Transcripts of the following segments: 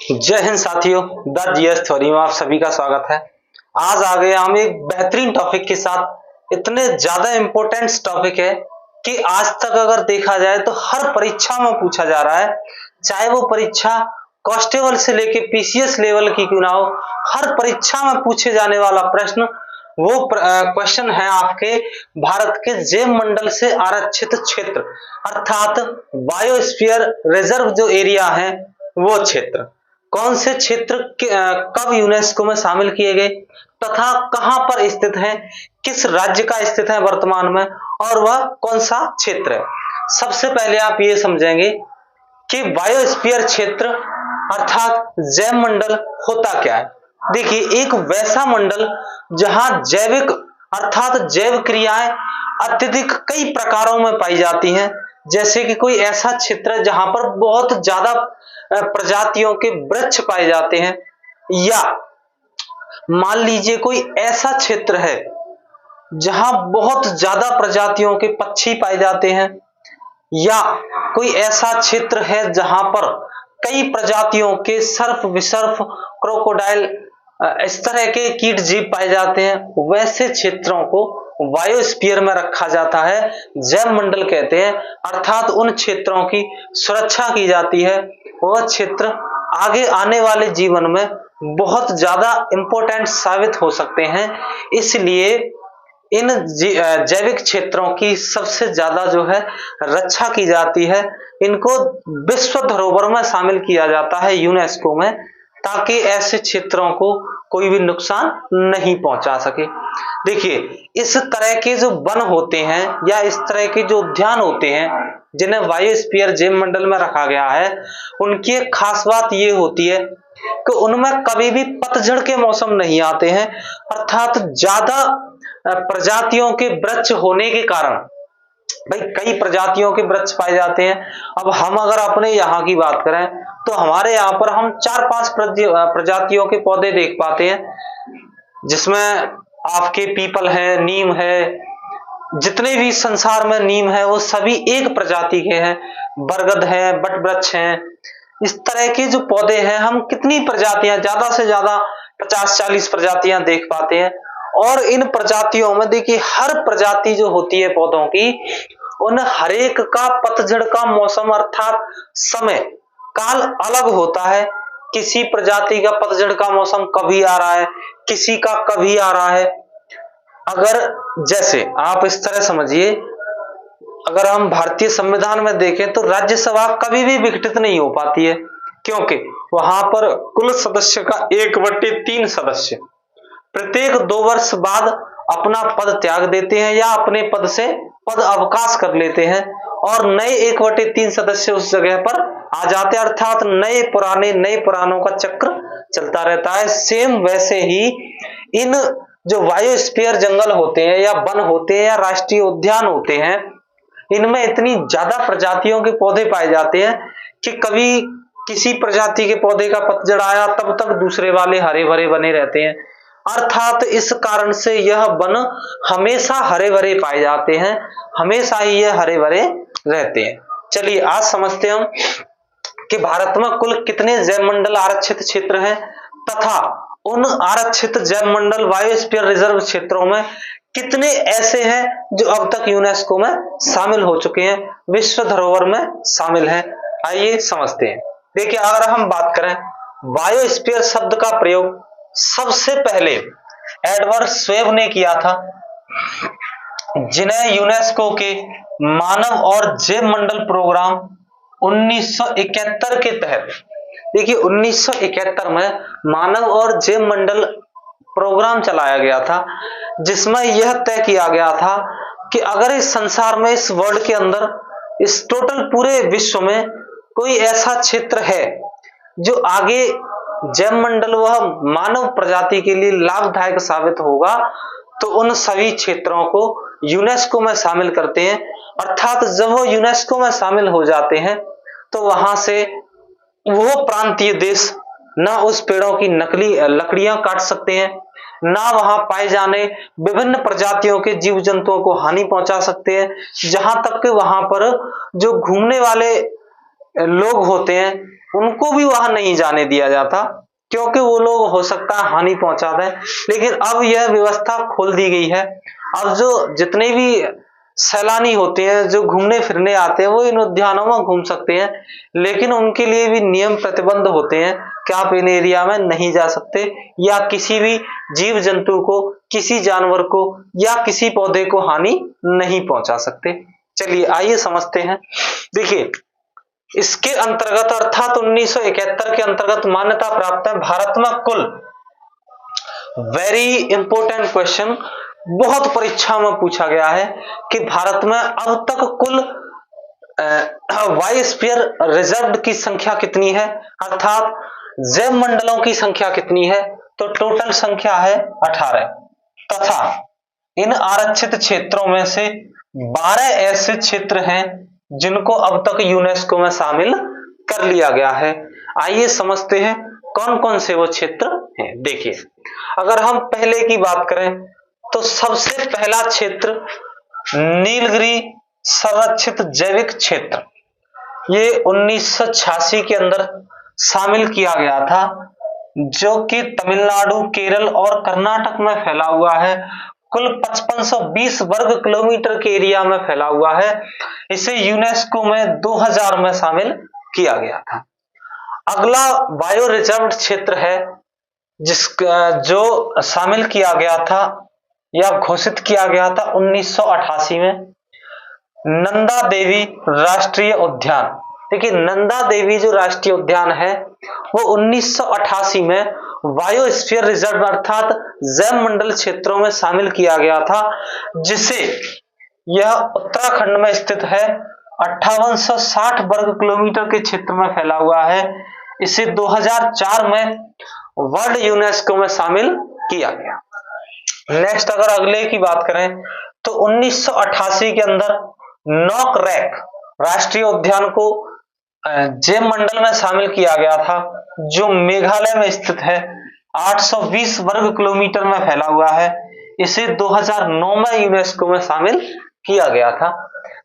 जय हिंद साथियों, the GS theory में आप सभी का स्वागत है। आज आ गए हम एक बेहतरीन टॉपिक के साथ। इतने ज्यादा इंपॉर्टेंट टॉपिक है कि आज तक अगर देखा जाए तो हर परीक्षा में पूछा जा रहा है, चाहे वो परीक्षा कांस्टेबल से लेके पीसीएस लेवल की क्यों ना हो, हर परीक्षा में पूछे जाने वाला प्रश्न वो क्वेश्चन है आपके भारत के जैव मंडल से आरक्षित क्षेत्र अर्थात बायोस्फीयर रिजर्व जो एरिया है वो क्षेत्र कौन से क्षेत्र कब यूनेस्को में शामिल किए गए तथा कहां पर स्थित है, किस राज्य का स्थित है वर्तमान में और वह कौन सा क्षेत्र है। सबसे पहले आप ये समझेंगे कि बायोस्फीयर क्षेत्र अर्थात जैव मंडल होता क्या है। देखिए, एक वैसा मंडल जहां जैविक अर्थात जैव क्रियाएं अत्यधिक कई प्रकारों में पाई जाती हैं, जैसे कि कोई ऐसा क्षेत्र जहां पर बहुत ज्यादा प्रजातियों के वृक्ष पाए जाते हैं, या मान लीजिए कोई ऐसा क्षेत्र है जहां बहुत ज्यादा प्रजातियों के पक्षी पाए जाते हैं, या कोई ऐसा क्षेत्र है जहां पर कई प्रजातियों के सर्प विसर्प क्रोकोडाइल इस तरह के कीट जीव पाए जाते हैं, वैसे क्षेत्रों को बायोस्फीयर में रखा जाता है, जैव मंडल कहते हैं। अर्थात उन क्षेत्रों की सुरक्षा की जाती है, वह क्षेत्र आगे आने वाले जीवन में बहुत ज्यादा इंपॉर्टेंट साबित हो सकते हैं। इसलिए इन जैविक क्षेत्रों की सबसे ज्यादा जो है रक्षा की जाती है, इनको विश्व धरोहर में शामिल किया जाता है यूनेस्को में, ताकि ऐसे क्षेत्रों को कोई भी नुकसान नहीं पहुंचा सके। देखिए, इस तरह के जो वन होते हैं या इस तरह के जो उद्यान होते हैं जिन्हें बायोस्फीयर जैव मंडल में रखा गया है, उनकी एक खास बात ये होती है कि उनमें कभी भी पतझड़ के मौसम नहीं आते हैं। अर्थात ज्यादा प्रजातियों के वृक्ष होने के कारण, भाई कई प्रजातियों के वृक्ष पाए जाते हैं। अब हम अगर अपने यहाँ की बात करें तो हमारे यहाँ पर हम 4-5 प्रजातियों के पौधे देख पाते हैं, जिसमें आपके पीपल है, नीम है, जितने भी संसार में नीम है वो सभी एक प्रजाति के हैं, बरगद है, बट वृक्ष हैं। इस तरह के जो पौधे हैं हम कितनी प्रजातियां, ज्यादा से ज्यादा 50-40 प्रजातियां देख पाते हैं। और इन प्रजातियों में देखिए, हर प्रजाति जो होती है पौधों की, उन हरेक का पतझड़ का मौसम अर्थात समय काल अलग होता है। किसी प्रजाति का पतझड़ का मौसम कभी आ रहा है, किसी का कभी आ रहा है। अगर जैसे आप इस तरह समझिए, अगर हम भारतीय संविधान में देखें तो राज्यसभा कभी भी विघटित नहीं हो पाती है, क्योंकि वहां पर कुल सदस्य का 1/3 सदस्य प्रत्येक 2 वर्ष बाद अपना पद त्याग देते हैं या अपने पद से पद अवकाश कर लेते हैं, और नए 1/3 सदस्य उस जगह पर आ जाते हैं। अर्थात नए पुरानों का चक्र चलता रहता है। सेम वैसे ही इन जो बायोस्फीयर जंगल होते हैं या वन होते हैं या राष्ट्रीय उद्यान होते हैं, इनमें इतनी ज्यादा प्रजातियों के पौधे पाए जाते हैं कि कभी किसी प्रजाति के पौधे का पतझड़ आया तब तक दूसरे वाले हरे भरे बने रहते हैं। अर्थात इस कारण से यह वन हमेशा हरे भरे पाए जाते हैं, हमेशा ही यह हरे भरे रहते हैं। चलिए आज समझते हैं कि भारत में कुल कितने जैव मंडल आरक्षित क्षेत्र हैं, तथा उन आरक्षित जैव मंडल बायोस्फीयर रिजर्व क्षेत्रों में कितने ऐसे हैं जो अब तक यूनेस्को में शामिल हो चुके हैं, विश्व धरोहर में शामिल हैं। आइए समझते हैं। देखिए, अगर हम बात करें बायोस्फीयर शब्द का प्रयोग सबसे पहले एडवर्ड स्वेब ने किया था, जिन्हें यूनेस्को के मानव और जैव मंडल प्रोग्राम 1971 के तहत, देखिए 1971 में मानव और जैव मंडल प्रोग्राम चलाया गया था, जिसमें यह तय किया गया था कि अगर इस संसार में, इस वर्ल्ड के अंदर, इस टोटल पूरे विश्व में कोई ऐसा क्षेत्र है जो आगे जैव मंडल वह मानव प्रजाति के लिए लाभदायक साबित होगा, तो उन सभी क्षेत्रों को यूनेस्को में शामिल करते हैं। अर्थात जब वो यूनेस्को में शामिल हो जाते हैं तो वहां से वो प्रांतीय देश ना उस पेड़ों की नकली लकड़ियां काट सकते हैं, ना वहां पाए जाने विभिन्न प्रजातियों के जीव जंतुओं को हानि पहुंचा सकते हैं, जहां तक कि वहां पर जो घूमने वाले लोग होते हैं उनको भी वहां नहीं जाने दिया जाता, क्योंकि वो लोग हो सकता है हानि पहुंचा दें। लेकिन अब यह व्यवस्था खोल दी गई है। अब जो जितने भी सैलानी होते हैं जो घूमने फिरने आते हैं वो इन उद्यानों में घूम सकते हैं, लेकिन उनके लिए भी नियम प्रतिबंध होते हैं कि आप इन एरिया में नहीं जा सकते, या किसी भी जीव जंतु को, किसी जानवर को या किसी पौधे को हानि नहीं पहुंचा सकते। चलिए आइए समझते हैं। देखिए इसके अंतर्गत अर्थात 1971 के अंतर्गत मान्यता प्राप्त है भारत में कुल, वेरी इंपॉर्टेंट क्वेश्चन, बहुत परीक्षा में पूछा गया है कि भारत में अब तक कुल बायोस्फीयर रिजर्व की संख्या कितनी है, अर्थात जैव मंडलों की संख्या कितनी है। तो टोटल संख्या है 18, तथा इन आरक्षित क्षेत्रों में से 12 ऐसे क्षेत्र हैं जिनको अब तक यूनेस्को में शामिल कर लिया गया है। आइए समझते हैं कौन कौन से वो क्षेत्र हैं। देखिए अगर हम पहले की बात करें तो सबसे पहला क्षेत्र नीलगिरी संरक्षित जैविक क्षेत्र, ये 1986 के अंदर शामिल किया गया था, जो कि तमिलनाडु, केरल और कर्नाटक में फैला हुआ है। कुल 5520 वर्ग किलोमीटर के एरिया में फैला हुआ है। इसे यूनेस्को में 2000 में शामिल किया गया था। अगला बायो रिजर्व क्षेत्र है जिसका जो शामिल किया गया था या घोषित किया गया था 1988 में, नंदा देवी राष्ट्रीय उद्यान। देखिए नंदा देवी जो राष्ट्रीय उद्यान है वो 1988 में बायोस्फीयर रिजर्व अर्थात जैव मंडल क्षेत्रों में शामिल किया गया था, जिसे यह उत्तराखंड में स्थित है। 5860 वर्ग किलोमीटर के क्षेत्र में फैला हुआ है। इसे 2004 में वर्ल्ड यूनेस्को में शामिल किया गया। नेक्स्ट अगर अगले की बात करें तो 1988 के अंदर नोकरेक राष्ट्रीय उद्यान को जैव मंडल में शामिल किया गया था, जो मेघालय में स्थित है। 820 वर्ग किलोमीटर में फैला हुआ है। इसे 2009 में यूनेस्को में शामिल किया गया था।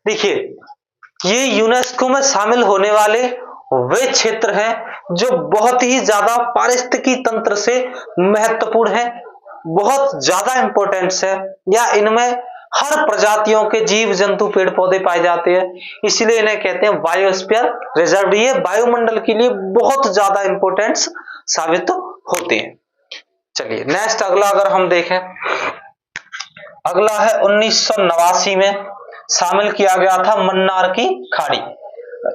देखिए ये यूनेस्को में शामिल होने वाले वे क्षेत्र हैं जो बहुत ही ज्यादा पारिस्थितिकी तंत्र से महत्वपूर्ण है, बहुत ज्यादा इंपॉर्टेंस है, या इनमें हर प्रजातियों के जीव जंतु पेड़ पौधे पाए जाते हैं, इसलिए इन्हें कहते हैं बायोस्फीयर रिजर्व। ये वायुमंडल के लिए बहुत ज्यादा इंपॉर्टेंस साबित होते हैं। चलिए नेक्स्ट अगला अगर हम देखें, अगला है 1989 में शामिल किया गया था मन्नार की खाड़ी।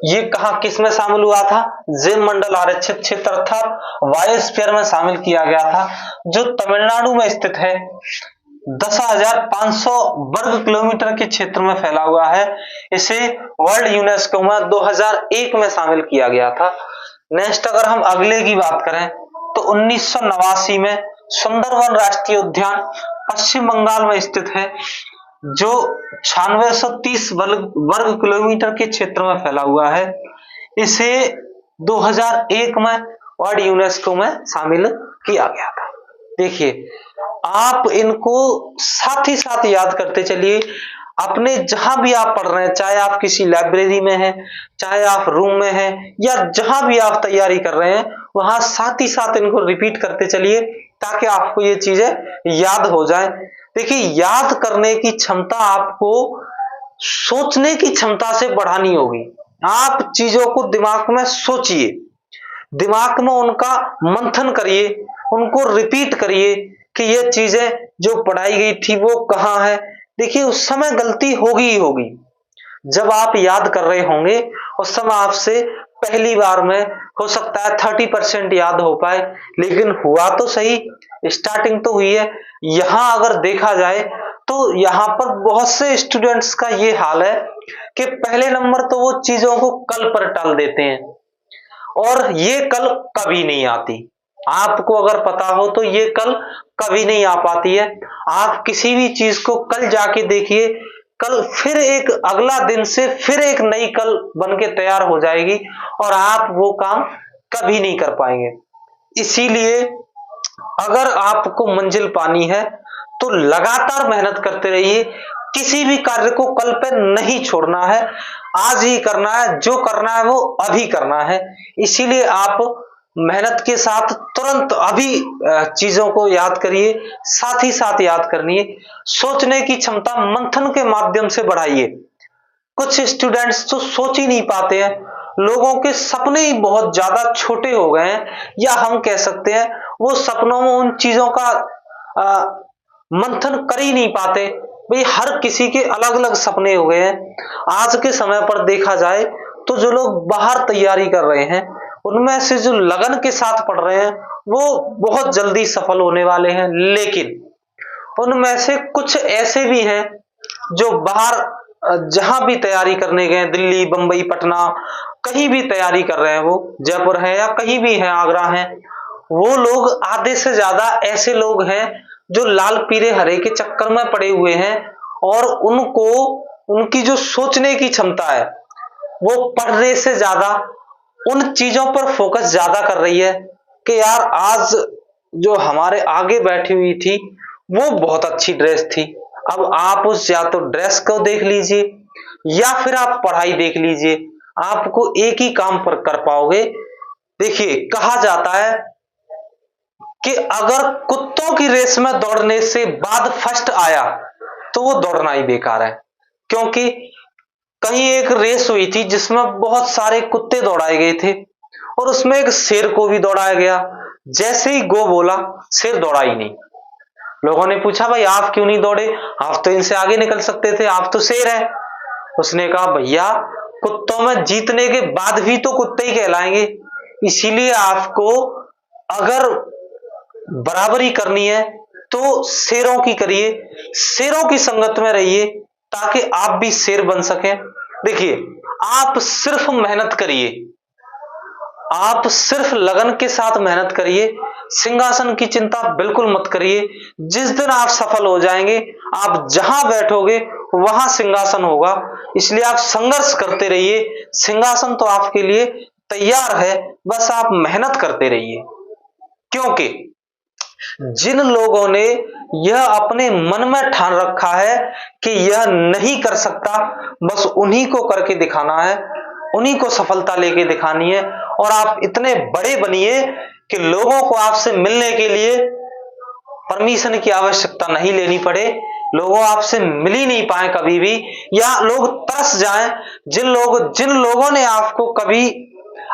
ये कहां किस में शामिल हुआ था, जैव मंडल आरक्षित क्षेत्र अर्थात बायोस्फीयर में शामिल किया गया था, जो तमिलनाडु में स्थित है। 10,500 वर्ग किलोमीटर के क्षेत्र में फैला हुआ है। इसे वर्ल्ड यूनेस्को में 2001 में शामिल किया गया था। नेक्स्ट अगर हम अगले की बात करें तो 1989 में सुंदरवन राष्ट्रीय उद्यान पश्चिम बंगाल में स्थित है, जो 9630 वर्ग किलोमीटर के क्षेत्र में फैला हुआ है। इसे 2001 में वर्ल्ड यूनेस्को में शामिल किया गया था। देखिए आप इनको साथ ही साथ याद करते चलिए, अपने जहां भी आप पढ़ रहे हैं, चाहे आप किसी लाइब्रेरी में हैं, चाहे आप रूम में हैं, या जहां भी आप तैयारी कर रहे हैं वहां साथ ही साथ इनको रिपीट करते चलिए ताकि आपको ये चीजें याद हो जाए। देखिए याद करने की क्षमता आपको सोचने की क्षमता से बढ़ानी होगी। आप चीजों को दिमाग में सोचिए, दिमाग में उनका मंथन करिए, उनको रिपीट करिए कि ये चीजें जो पढ़ाई गई थी वो कहाँ है। देखिए उस समय गलती होगी ही होगी, जब आप याद कर रहे होंगे उस समय आपसे पहली बार में हो सकता है 30% याद हो पाए, लेकिन हुआ तो सही, स्टार्टिंग तो हुई है। यहां अगर देखा जाए तो यहां पर बहुत से स्टूडेंट्स का ये हाल है कि पहले नंबर तो वो चीजों को कल पर टाल देते हैं, और ये कल कभी नहीं आती। आपको अगर पता हो तो ये कल कभी नहीं आ पाती है। आप किसी भी चीज को कल जाके देखिए, कल फिर एक अगला दिन से फिर एक नई कल बन के तैयार हो जाएगी और आप वो काम कभी नहीं कर पाएंगे। इसीलिए अगर आपको मंजिल पानी है तो लगातार मेहनत करते रहिए, किसी भी कार्य को कल पे नहीं छोड़ना है। आज ही करना है, जो करना है वो अभी करना है। इसीलिए आप मेहनत के साथ तुरंत अभी चीजों को याद करिए, साथ ही साथ याद करनिए, सोचने की क्षमता मंथन के माध्यम से बढ़ाइए। कुछ स्टूडेंट्स तो सोच ही नहीं पाते हैं, लोगों के सपने ही बहुत ज्यादा छोटे हो गए हैं, या हम कह सकते हैं वो सपनों में उन चीजों का मंथन कर ही नहीं पाते। भाई हर किसी के अलग अलग सपने हो गए हैं। आज के समय पर देखा जाए तो जो लोग बाहर तैयारी कर रहे हैं, उनमें से जो लगन के साथ पढ़ रहे हैं वो बहुत जल्दी सफल होने वाले हैं, लेकिन उनमें से कुछ ऐसे भी हैं जो बाहर जहां भी तैयारी करने गए, दिल्ली, बंबई, पटना, कहीं भी तैयारी कर रहे हैं, वो जयपुर है या कहीं भी है, आगरा है, वो लोग आधे से ज्यादा ऐसे लोग हैं जो लाल पीले हरे के चक्कर में पड़े हुए हैं, और उनको उनकी जो सोचने की क्षमता है वो पढ़ने से ज्यादा उन चीजों पर फोकस ज्यादा कर रही है कि यार आज जो हमारे आगे बैठी हुई थी वो बहुत अच्छी ड्रेस थी। अब आप उस या तो ड्रेस को देख लीजिए या फिर आप पढ़ाई देख लीजिए, आपको एक ही काम पर कर पाओगे। देखिए कहा जाता है कि अगर कुत्तों की रेस में दौड़ने से बाद फर्स्ट आया तो वो दौड़ना ही बेकार है, क्योंकि कहीं एक रेस हुई थी जिसमें बहुत सारे कुत्ते दौड़ाए गए थे और उसमें एक शेर को भी दौड़ाया गया। जैसे ही गो बोला, शेर दौड़ा ही नहीं। लोगों ने पूछा भाई आप क्यों नहीं दौड़े, आप तो इनसे आगे निकल सकते थे, आप तो शेर हैं। उसने कहा भैया कुत्तों में जीतने के बाद भी तो कुत्ते ही कहलाएंगे, इसीलिए आपको अगर बराबरी करनी है तो शेरों की करिए, शेरों की संगत में रहिए ताकि आप भी शेर बन सकें। देखिए आप सिर्फ मेहनत करिए, आप सिर्फ लगन के साथ मेहनत करिए, सिंहासन की चिंता बिल्कुल मत करिए। जिस दिन आप सफल हो जाएंगे, आप जहां बैठोगे वहां सिंहासन होगा, इसलिए आप संघर्ष करते रहिए। सिंहासन तो आपके लिए तैयार है, बस आप मेहनत करते रहिए। क्योंकि जिन लोगों ने यह अपने मन में ठान रखा है कि यह नहीं कर सकता, बस उन्हीं को करके दिखाना है, उन्हीं को सफलता लेके दिखानी है। और आप इतने बड़े बनिए कि लोगों को आपसे मिलने के लिए परमिशन की आवश्यकता नहीं लेनी पड़े, लोगों आपसे मिल ही नहीं पाए कभी भी, या लोग तरस जाएं। जिन लोगों ने आपको कभी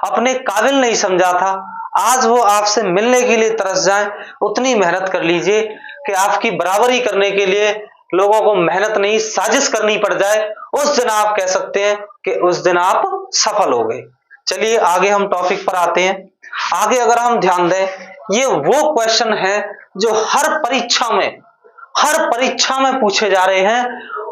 अपने काबिल नहीं समझा था, आज वो आपसे मिलने के लिए तरस जाएं। उतनी मेहनत कर लीजिए कि आपकी बराबरी करने के लिए लोगों को मेहनत नहीं साजिश करनी पड़ जाए। उस दिन आप कह सकते हैं कि उस दिन आप सफल हो गए। चलिए आगे हम टॉपिक पर आते हैं। आगे अगर हम ध्यान दें, ये वो क्वेश्चन है जो हर परीक्षा में पूछे जा रहे हैं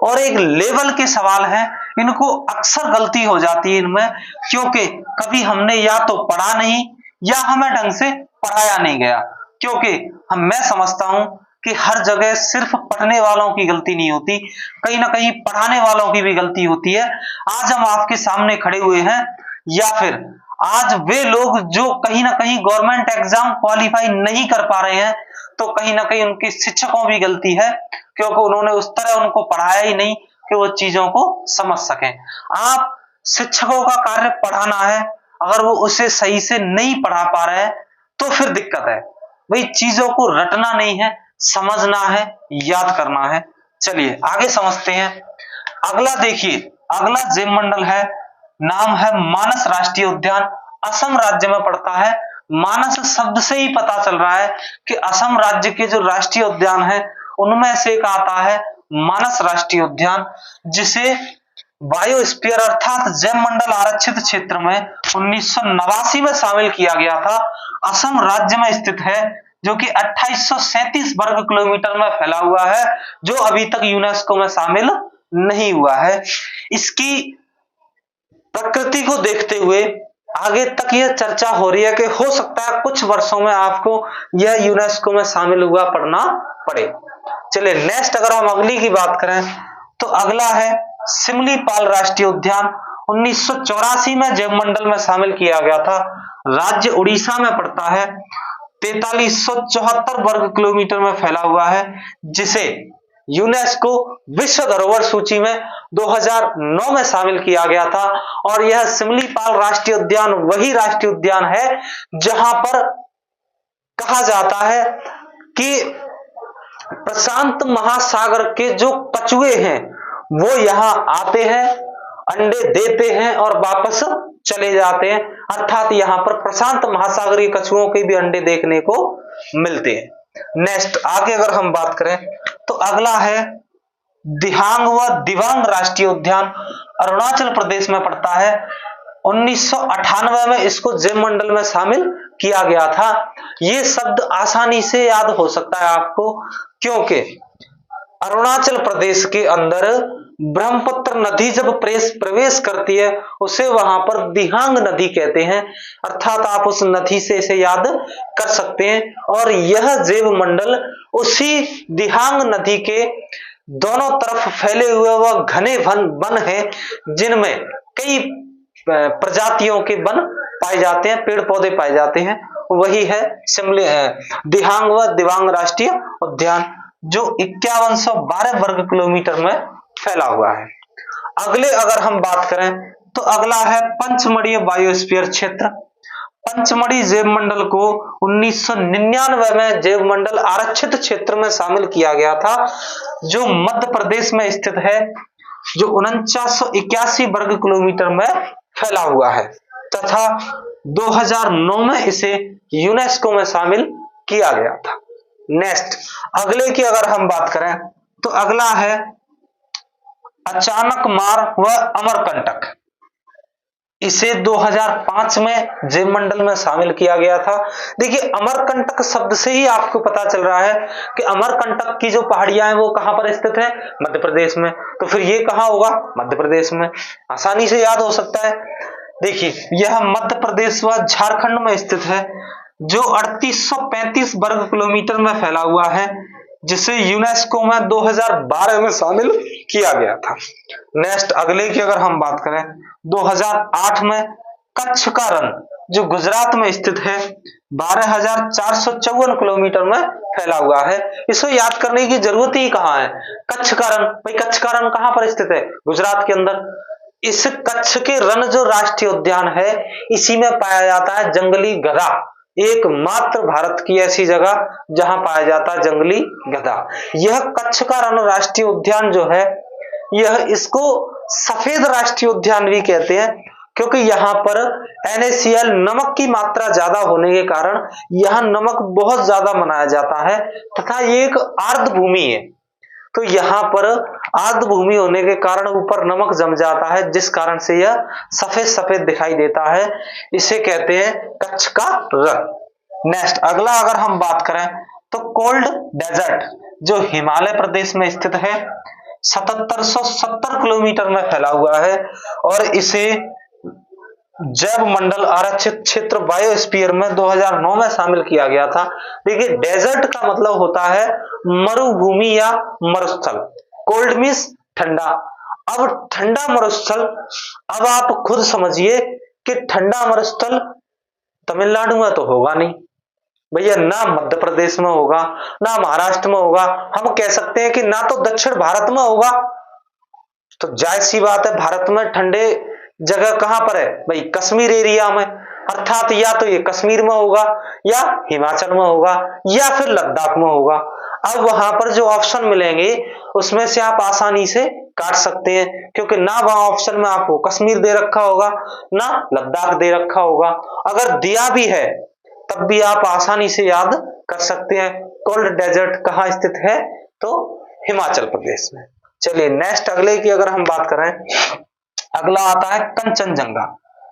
और एक लेवल के सवाल हैं। इनको अक्सर गलती हो जाती है इनमें, क्योंकि कभी हमने या तो पढ़ा नहीं या हमें ढंग से पढ़ाया नहीं गया। क्योंकि मैं समझता हूं कि हर जगह सिर्फ पढ़ने वालों की गलती नहीं होती, कहीं ना कहीं पढ़ाने वालों की भी गलती होती है। आज हम आपके सामने खड़े हुए हैं, या फिर आज वे लोग जो कहीं ना कहीं गवर्नमेंट एग्जाम क्वालिफाई नहीं कर पा रहे हैं, तो कहीं ना कहीं उनके शिक्षकों भी गलती है, क्योंकि उन्होंने उस तरह उनको पढ़ाया ही नहीं कि वो चीजों को समझ सकें। आप शिक्षकों का कार्य पढ़ाना है, अगर वो उसे सही से नहीं पढ़ा पा रहे हैं तो फिर दिक्कत है। भाई चीजों को रटना नहीं है, समझना है, याद करना है। चलिए आगे समझते हैं। अगला देखिए, अगला जैव मंडल है, नाम है मानस राष्ट्रीय उद्यान, असम राज्य में पड़ता है। मानस शब्द से ही पता चल रहा है कि असम राज्य के जो राष्ट्रीय उद्यान है उनमें से एक आता है मानस राष्ट्रीय उद्यान, जिसे बायोस्फीयर अर्थात जैव मंडल आरक्षित क्षेत्र में 1989 में शामिल किया गया था। असम राज्य में स्थित है, जो कि 2837 वर्ग किलोमीटर में फैला हुआ है, जो अभी तक यूनेस्को में शामिल नहीं हुआ है। इसकी प्रकृति को देखते हुए आगे तक यह चर्चा हो रही है कि हो सकता है कुछ वर्षों में आपको यह यूनेस्को में शामिल हुआ पढ़ना पड़े। चलिए नेक्स्ट अगर हम अगली की बात करें तो अगला है सिमलीपाल राष्ट्रीय उद्यान, 1984 में जैव मंडल में शामिल किया गया था। राज्य उड़ीसा में पड़ता है, 4374 वर्ग किलोमीटर में फैला हुआ है, जिसे यूनेस्को विश्व धरोहर सूची में 2009 में शामिल किया गया था। और यह सिमलीपाल राष्ट्रीय उद्यान वही राष्ट्रीय उद्यान है जहां पर कहा जाता है कि प्रशांत महासागर के जो कछुए हैं वो यहाँ आते हैं, अंडे देते हैं और वापस चले जाते हैं। अर्थात यहाँ पर प्रशांत महासागरीय कछुओं के भी अंडे देखने को मिलते हैं। नेक्स्ट आगे अगर हम बात करें तो अगला है दिहांग व दिबांग राष्ट्रीय उद्यान, अरुणाचल प्रदेश में पड़ता है। 1998 में इसको जैव मंडल में शामिल किया गया था। ये शब्द आसानी से याद हो सकता है आपको, क्योंकि अरुणाचल प्रदेश के अंदर ब्रह्मपुत्र नदी जब प्रवेश करती है उसे वहां पर दिहांग नदी कहते हैं। अर्थात आप उस नदी से इसे याद कर सकते हैं। और यह जैव मंडल उसी दिहांग नदी के दोनों तरफ फैले हुए वह घने वन हैं जिनमें कई प्रजातियों के वन पाए जाते हैं, पेड़ पौधे पाए जाते हैं। वही है दिहांग व दिबांग राष्ट्रीय उद्यान जो 5112 वर्ग किलोमीटर में फैला हुआ है। अगले अगर हम बात करें तो अगला है पंचमढ़ी बायोस्फीयर क्षेत्र। पंचमढ़ी जैव मंडल को 1999 में जैव मंडल आरक्षित क्षेत्र में शामिल किया गया था, जो मध्य प्रदेश में स्थित है, जो 4981 वर्ग किलोमीटर में फैला हुआ है तथा 2009 में इसे यूनेस्को में शामिल किया गया था। नेक्स्ट अगले की अगर हम बात करें तो अगला है अचानक मार व अमरकंटक। इसे 2005 में जैव मंडल में शामिल किया गया था। देखिए अमरकंटक शब्द से ही आपको पता चल रहा है कि अमरकंटक की जो पहाड़ियां हैं वो कहां पर स्थित है, मध्य प्रदेश में। तो फिर ये कहां होगा, मध्य प्रदेश में, आसानी से याद हो सकता है। देखिए यह मध्य प्रदेश व झारखंड में स्थित है, जो 3835 वर्ग किलोमीटर में फैला हुआ है, जिसे यूनेस्को में 2012 में शामिल किया गया था। नेक्स्ट अगले की अगर हम बात करें 2008 में कच्छ का रण जो गुजरात में स्थित है 12,454 किलोमीटर में फैला हुआ है। इसको याद करने की जरूरत ही कहाँ है, कच्छ का रण। भाई कच्छ का रण कहां पर स्थित है, गुजरात के अंदर। इस कच्छ के रण जो राष्ट्रीय उद्यान है इसी में पाया जाता है जंगली गधा, एकमात्र भारत की ऐसी जगह जहां पाया जाता है जंगली गधा। यह कच्छ का रण राष्ट्रीय उद्यान जो है यह इसको सफेद राष्ट्रीय उद्यान भी कहते हैं, क्योंकि यहाँ पर NaCl नमक की मात्रा ज्यादा होने के कारण यहाँ नमक बहुत ज्यादा मनाया जाता है तथा ये एक आर्द्र भूमि है। तो यहाँ पर आर्द्र भूमि होने के कारण ऊपर नमक जम जाता है, जिस कारण से यह सफेद सफेद दिखाई देता है। इसे कहते हैं कच्छ का रण। नेक्स्ट अगला अगर हम बात करें तो कोल्ड डेजर्ट जो हिमालय प्रदेश में स्थित है, 7770 किलोमीटर में फैला हुआ है और इसे जैव मंडल आरक्षित क्षेत्र बायोस्फीयर में 2009 में शामिल किया गया था। देखिए डेजर्ट का मतलब होता है मरुभूमि या मरुस्थल, कोल्ड मीन्स ठंडा। अब ठंडा मरुस्थल, अब आप खुद समझिए कि ठंडा मरुस्थल तमिलनाडु में तो होगा नहीं भैया, ना मध्य प्रदेश में होगा, ना महाराष्ट्र में होगा। हम कह सकते हैं कि ना तो दक्षिण भारत में होगा। तो जायज सी बात है, भारत में ठंडे जगह कहां पर है भाई, कश्मीर एरिया में। अर्थात या तो ये कश्मीर में होगा या हिमाचल में होगा या फिर लद्दाख में होगा। अब वहां पर जो ऑप्शन मिलेंगे उसमें से आप आसानी से काट सकते हैं, क्योंकि ना वहां ऑप्शन में आपको कश्मीर दे रखा होगा ना लद्दाख दे रखा होगा। अगर दिया भी है तब भी आप आसानी से याद कर सकते हैं। कोल्ड डेजर्ट कहाँ स्थित है, तो हिमाचल प्रदेश में। चलिए नेक्स्ट अगले की अगर हम बात करें, अगला आता है कंचनजंगा।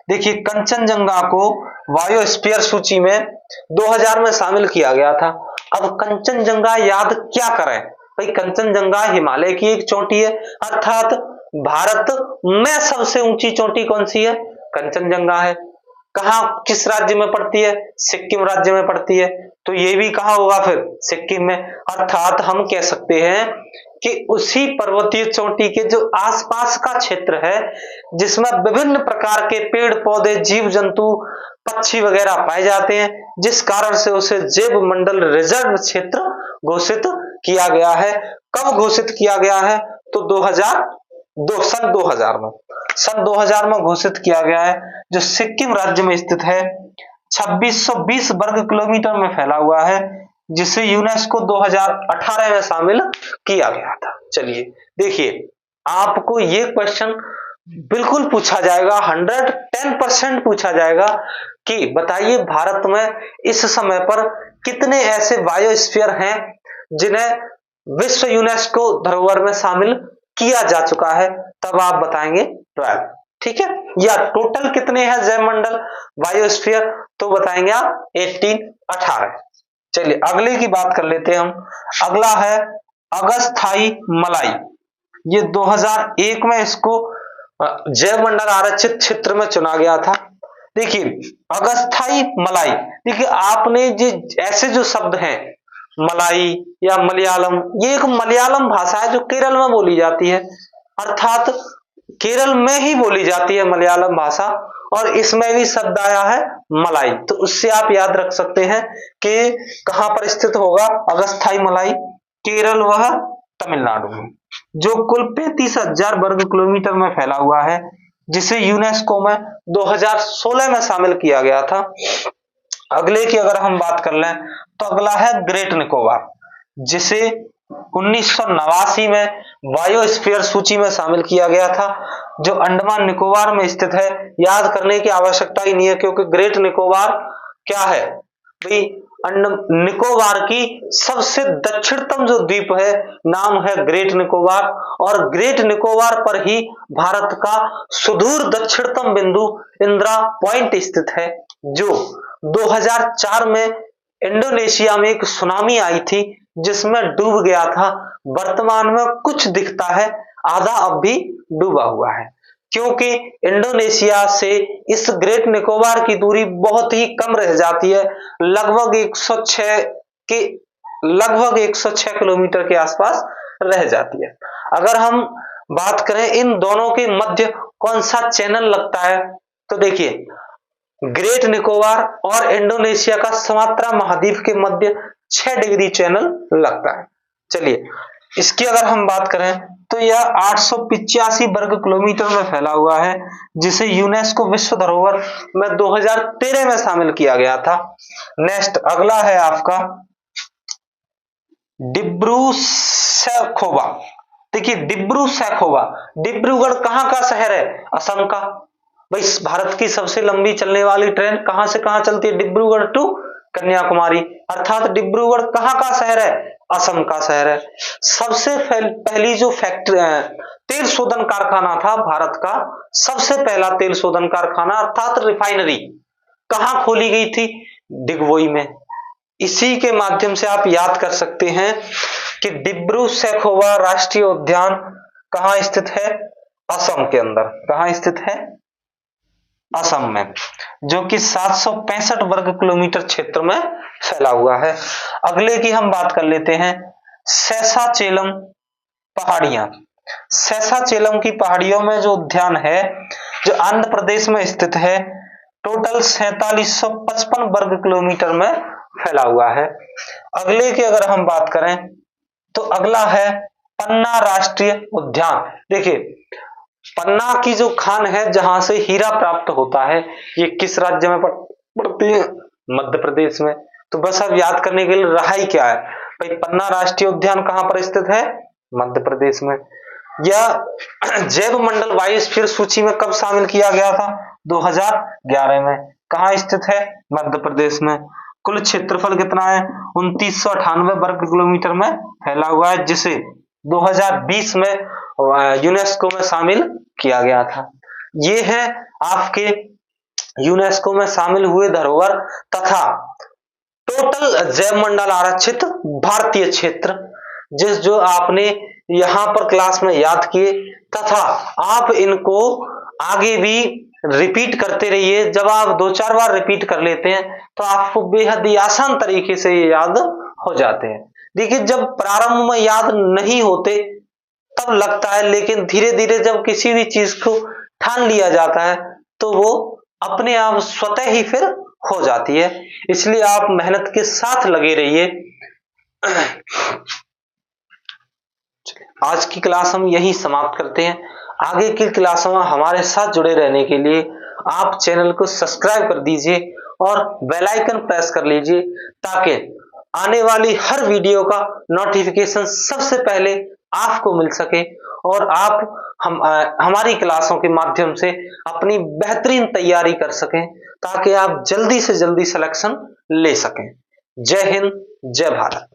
देखिए कंचनजंगा को बायोस्फीयर सूची में 2000 में शामिल किया गया था। अब कंचनजंगा याद क्या करें भाई, कंचनजंगा हिमालय की एक चोटी है, अर्थात भारत में सबसे ऊंची चोटी कौन सी है, कंचनजंगा है। कहां किस राज्य में पड़ती है, सिक्किम राज्य में पड़ती है। तो ये भी कहां होगा फिर, सिक्किम में। अर्थात हम कह सकते हैं कि उसी पर्वतीय चोटी के जो आसपास का क्षेत्र है जिसमें विभिन्न प्रकार के पेड़ पौधे जीव जंतु पक्षी वगैरह पाए जाते हैं, जिस कारण से उसे जैव मंडल रिजर्व क्षेत्र घोषित किया गया है। कब घोषित किया गया है? तो 2002 सन 2000 में घोषित किया गया है, जो सिक्किम राज्य में स्थित है, 2620 वर्ग किलोमीटर में फैला हुआ है, जिसे यूनेस्को 2018 में शामिल किया गया था। चलिए देखिए, आपको ये क्वेश्चन बिल्कुल पूछा जाएगा, 110% पूछा जाएगा कि बताइए भारत में इस समय पर कितने ऐसे बायोस्फीयर हैं जिन्हें विश्व यूनेस्को धरोहर में शामिल किया जा चुका है, तब आप बताएंगे 12, ठीक है। या टोटल कितने हैं जैवमंडल बायोस्फीयर, तो बताएंगे आप 18। चलिए अगले की बात कर लेते हैं हम। अगला है अगस्थाई मलाई। ये 2001 में इसको जैवमंडल आरक्षित क्षेत्र में चुना गया था। देखिए अगस्थाई मलाई, देखिए आपने जो ऐसे जो शब्द हैं मलाई या मलयालम, ये एक मलयालम भाषा है जो केरल में बोली जाती है, अर्थात केरल में ही बोली जाती है मलयालम भाषा, और इसमें भी शब्द आया है मलाई। तो उससे आप याद रख सकते हैं कि कहां पर स्थित होगा अगस्थाई मलाई, केरल वह तमिलनाडु में, जो कुल 35,000 वर्ग किलोमीटर में फैला हुआ है, जिसे यूनेस्को में 2016 में शामिल किया गया था। अगले की अगर हम बात कर लें तो अगला है ग्रेट निकोबार, जिसे 1989 में बायोस्फीयर सूची में शामिल किया गया था, जो अंडमान निकोबार में स्थित है। याद करने की आवश्यकता ही नहीं है, क्योंकि ग्रेट निकोबार क्या है भाई, निकोबार की सबसे दक्षिणतम जो द्वीप है नाम है ग्रेट निकोबार, और ग्रेट निकोबार पर ही भारत का सुदूर दक्षिणतम बिंदु इंदिरा पॉइंट स्थित है, जो 2004 में इंडोनेशिया में एक सुनामी आई थी जिसमें डूब गया था। वर्तमान में कुछ दिखता है, आधा अब भी डूबा हुआ है, क्योंकि इंडोनेशिया से इस ग्रेट निकोबार की दूरी बहुत ही कम रह जाती है, लगभग 106 किलोमीटर के आसपास रह जाती है। अगर हम बात करें इन दोनों के मध्य कौन सा चैनल लगता है, तो देखिए ग्रेट निकोबार और इंडोनेशिया का सुमात्रा महाद्वीप के मध्य 6 डिग्री चैनल लगता है। चलिए इसकी अगर हम बात करें तो यह 885 वर्ग किलोमीटर में फैला हुआ है, जिसे यूनेस्को विश्व धरोहर में 2013 में शामिल किया गया था। नेक्स्ट अगला है आपका डिब्रू सैखोवा। देखिए डिब्रू सैखोवा, डिब्रूगढ़ कहां का शहर है? असम का। भाई भारत की सबसे लंबी चलने वाली ट्रेन कहां से कहां चलती है? डिब्रूगढ़ टू कन्याकुमारी, अर्थात डिब्रूगढ़ कहां का शहर है? असम का शहर है। सबसे पहली जो फैक्ट्री तेल शोधन कारखाना था भारत का, सबसे पहला तेल शोधन कारखाना अर्थात रिफाइनरी कहां खोली गई थी? डिगबोई में। इसी के माध्यम से आप याद कर सकते हैं कि डिब्रू सैखोवा राष्ट्रीय उद्यान कहां स्थित है? असम के अंदर। कहां स्थित है? असम में, जो कि 765 वर्ग किलोमीटर क्षेत्र में फैला हुआ है। अगले की हम बात कर लेते हैं शेषाचेलम पहाड़ियां। शेषाचेलम की पहाड़ियों में जो उद्यान है, जो आंध्र प्रदेश में स्थित है, टोटल 4755 वर्ग किलोमीटर में फैला हुआ है। अगले की अगर हम बात करें तो अगला है पन्ना राष्ट्रीय उद्यान। देखिए पन्ना की जो खान है जहां से हीरा प्राप्त होता है, ये किस राज्य में पड़ती है? मध्य प्रदेश में। तो बस अब याद करने के लिए रहा ही क्या है भाई, पन्ना राष्ट्रीय उद्यान कहां पर स्थित है? मध्य प्रदेश में। यह जैव मंडल बायोस्फीयर सूची में कब शामिल किया गया था? 2011 में। कहां स्थित है? मध्य प्रदेश में। कुल क्षेत्रफल कितना है? 2998 वर्ग किलोमीटर में फैला हुआ है, जिसे 2020 में यूनेस्को में शामिल किया गया था। ये है आपके यूनेस्को में शामिल हुए धरोहर तथा टोटल जैव मंडल आरक्षित भारतीय क्षेत्र, जो आपने यहां पर क्लास में याद किए, तथा आप इनको आगे भी रिपीट करते रहिए। जब आप 2-4 बार रिपीट कर लेते हैं तो आपको बेहद ही आसान तरीके से ये याद हो जाते हैं। देखिए जब प्रारंभ में याद नहीं होते तब लगता है, लेकिन धीरे धीरे जब किसी भी चीज को ठान लिया जाता है तो वो अपने आप स्वतः ही फिर हो जाती है। इसलिए आप मेहनत के साथ लगे रहिए। आज की क्लास हम यहीं समाप्त करते हैं। आगे की क्लासों में हमारे साथ जुड़े रहने के लिए आप चैनल को सब्सक्राइब कर दीजिए और बेल आइकन प्रेस कर लीजिए, ताकि आने वाली हर वीडियो का नोटिफिकेशन सबसे पहले आपको मिल सके और आप हमारी क्लासों के माध्यम से अपनी बेहतरीन तैयारी कर सकें, ताकि आप जल्दी से जल्दी सिलेक्शन ले सकें। जय हिंद, जय भारत।